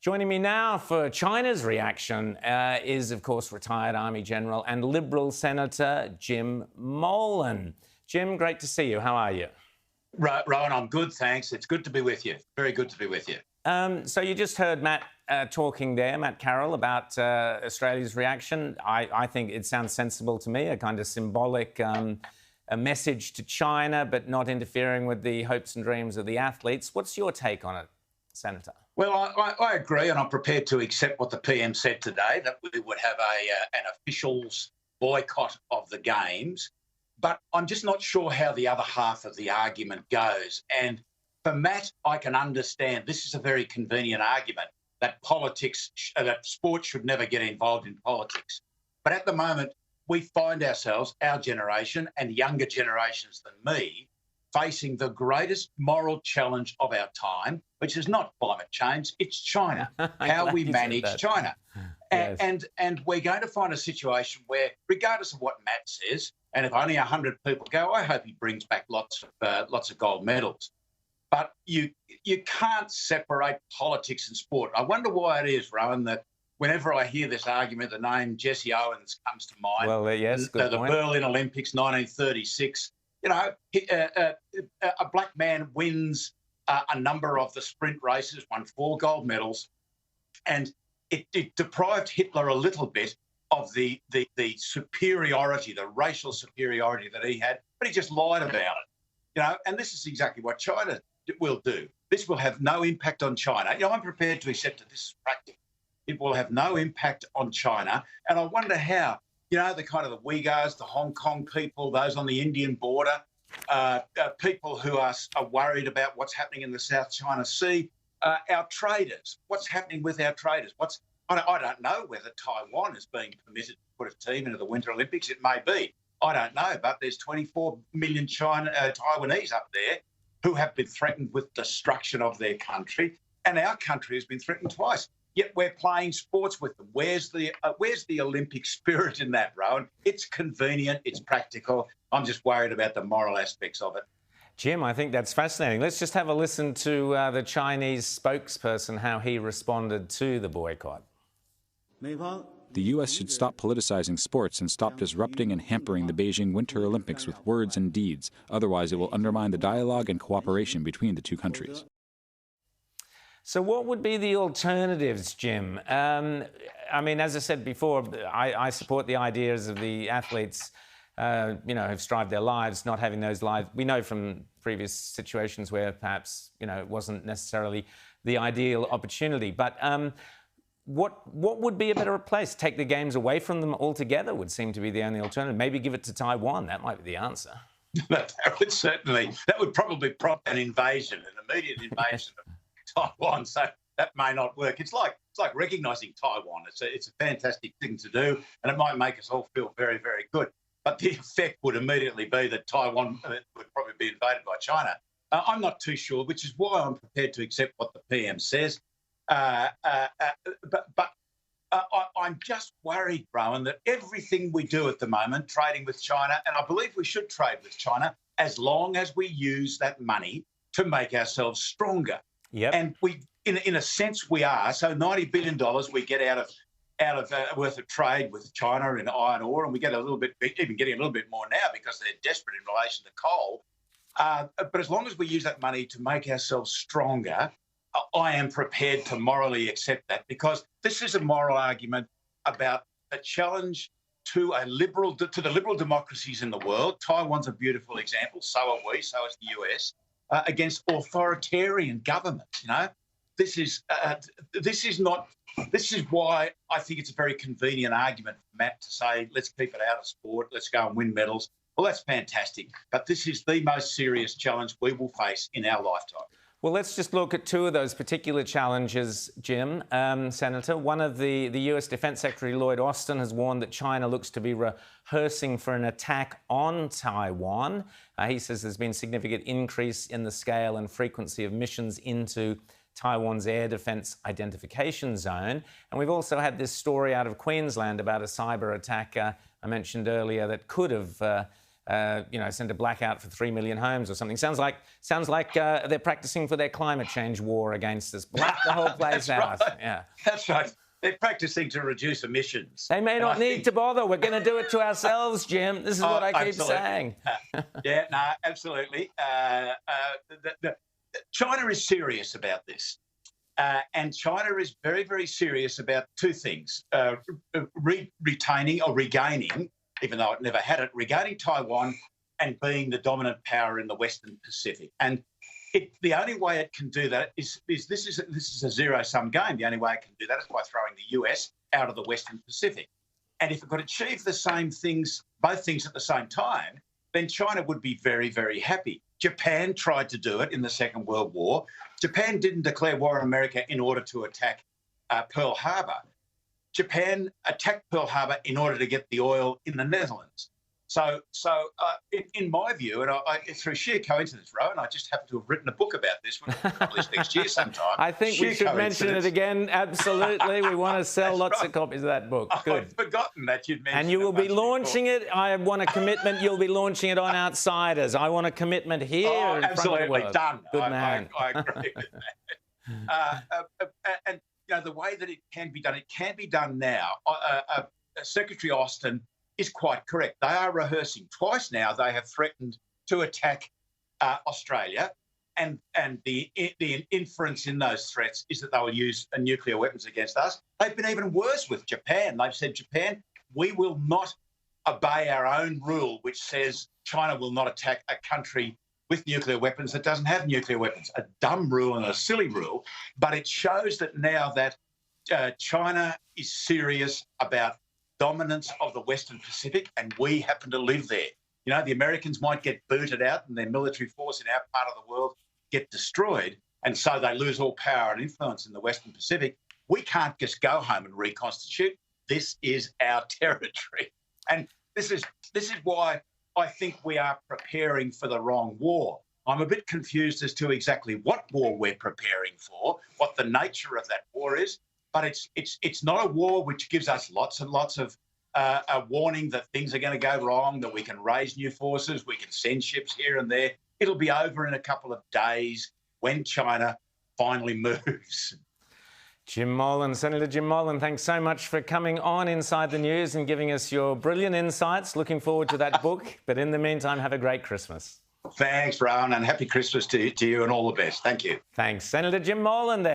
Joining me now for China's reaction is, of course, retired Army General and Liberal Senator Jim Molan. Jim, great to see you. How are you? Rowan, I'm good, thanks. It's good to be with you. Very good to be with you. So you just heard Matt talking there, Matt Carroll, about Australia's reaction. I think it sounds sensible to me, a kind of symbolic a message to China, but not interfering with the hopes and dreams of the athletes. What's your take on it, Senator? Well, I agree, and I'm prepared to accept what the PM said today, that we would have an officials boycott of the Games. But I'm just not sure how the other half of the argument goes. And for Matt, I can understand this is a very convenient argument that that sport should never get involved in politics. But at the moment, we find ourselves, our generation and younger generations than me, facing the greatest moral challenge of our time, which is not climate change, it's China, how we manage China. Yes. And we're going to find a situation where, regardless of what Matt says, and if only 100 people go, I hope he brings back lots of gold medals. But you can't separate politics and sport. I wonder why it is, Rowan, that whenever I hear this argument, the name Jesse Owens comes to mind. Well, yes, good point. The Berlin Olympics, 1936. You know, a black man wins a number of the sprint races, won 4 gold medals, and it deprived Hitler a little bit of the superiority, the racial superiority that he had, but he just lied about it. You know, and this is exactly what China will do. This will have no impact on China. You know, I'm prepared to accept that this is practical. It will have no impact on China, and I wonder how. You know, the kind of the Uyghurs, the Hong Kong people, those on the Indian border, people who are worried about what's happening in the South China Sea, our traders, what's happening with our traders? I don't know whether Taiwan is being permitted to put a team into the Winter Olympics. It may be. I don't know, but there's 24 million Taiwanese up there who have been threatened with destruction of their country, and our country has been threatened twice. Yet we're playing sports with them. Where's the Olympic spirit in that, Rowan? It's convenient, it's practical. I'm just worried about the moral aspects of it. Jim, I think that's fascinating. Let's just have a listen to the Chinese spokesperson, how he responded to the boycott. The U.S. should stop politicizing sports and stop disrupting and hampering the Beijing Winter Olympics with words and deeds. Otherwise, it will undermine the dialogue and cooperation between the two countries. So what would be the alternatives, Jim? I mean, as I said before, I support the ideas of the athletes, who've strived their lives, not having those lives. We know from previous situations where perhaps, it wasn't necessarily the ideal opportunity. But what would be a better place? Take the Games away from them altogether would seem to be the only alternative. Maybe give it to Taiwan. That might be the answer. That would probably prompt an invasion, an immediate invasion of Taiwan, so that may not work. It's like recognising Taiwan. It's a fantastic thing to do, and it might make us all feel very, very good. But the effect would immediately be that Taiwan would probably be invaded by China. I'm not too sure, which is why I'm prepared to accept what the PM says. But I'm just worried, Rowan, that everything we do at the moment, trading with China, and I believe we should trade with China as long as we use that money to make ourselves stronger. Yep. And we, in a sense, we are. So $90 billion we get out of worth of trade with China in iron ore, and we get even getting a little bit more now because they're desperate in relation to coal. But as long as we use that money to make ourselves stronger, I am prepared to morally accept that, because this is a moral argument about a challenge to the liberal democracies in the world. Taiwan's a beautiful example. So are we. So is the US. Against authoritarian governments. This is why I think it's a very convenient argument for Matt to say, let's keep it out of sport, let's go and win medals. Well, that's fantastic, but this is the most serious challenge we will face in our lifetime. Well, let's just look at 2 of those particular challenges, Jim. Senator, one of the US Defence Secretary Lloyd Austin has warned that China looks to be rehearsing for an attack on Taiwan. He says there's been a significant increase in the scale and frequency of missions into Taiwan's air defence identification zone. And we've also had this story out of Queensland about a cyber attack I mentioned earlier that could have send a blackout for 3 million homes or something. Sounds like they're practicing for their climate change war against us. Black the whole place out. Right. Yeah, that's right. They're practicing to reduce emissions. They may not need to bother. We're going to do it to ourselves, Jim. This is what I keep saying. Yeah, no, absolutely. China is serious about this. And China is very, very serious about two things, retaining or regaining, even though it never had it, regaining Taiwan and being the dominant power in the Western Pacific. And the only way it can do that is this is a zero-sum game. The only way it can do that is by throwing the US out of the Western Pacific. And if it could achieve the same things, both things at the same time, then China would be very, very happy. Japan tried to do it in the Second World War. Japan didn't declare war on America in order to attack Pearl Harbor. Japan attacked Pearl Harbor in order to get the oil in the Netherlands. So in my view, and through sheer coincidence, Rowan, I just happen to have written a book about this, which will be published next year sometime. I think we should mention it again. Absolutely. We want to sell lots of copies of that book. Good. I've forgotten that you'd mentioned it. And you will be launching it. I want a commitment. You'll be launching it on Outsiders. I want a commitment here. Oh, in absolutely. Front of the world. Done. Good man. I agree with that. And the way that it can be done now. Secretary Austin is quite correct. They are rehearsing. Twice now they have threatened to attack Australia, and the inference in those threats is that they will use nuclear weapons against us. They've been even worse with Japan. They've said, Japan, we will not obey our own rule, which says China will not attack a country with nuclear weapons that doesn't have nuclear weapons. A dumb rule and a silly rule, but it shows that now that China is serious about dominance of the Western Pacific, and we happen to live there. You know, the Americans might get booted out and their military force in our part of the world get destroyed, and so they lose all power and influence in the Western Pacific. We can't just go home and reconstitute. This is our territory. And this is why I think we are preparing for the wrong war. I'm a bit confused as to exactly what war we're preparing for, what the nature of that war is. But it's not a war which gives us lots and lots of a warning that things are going to go wrong, that we can raise new forces, we can send ships here and there. It'll be over in a couple of days when China finally moves. Jim Molan, Senator Jim Molan, thanks so much for coming on Inside the News and giving us your brilliant insights. Looking forward to that book. But in the meantime, have a great Christmas. Thanks, Rowan, and happy Christmas to you and all the best. Thank you. Thanks. Senator Jim Molan there.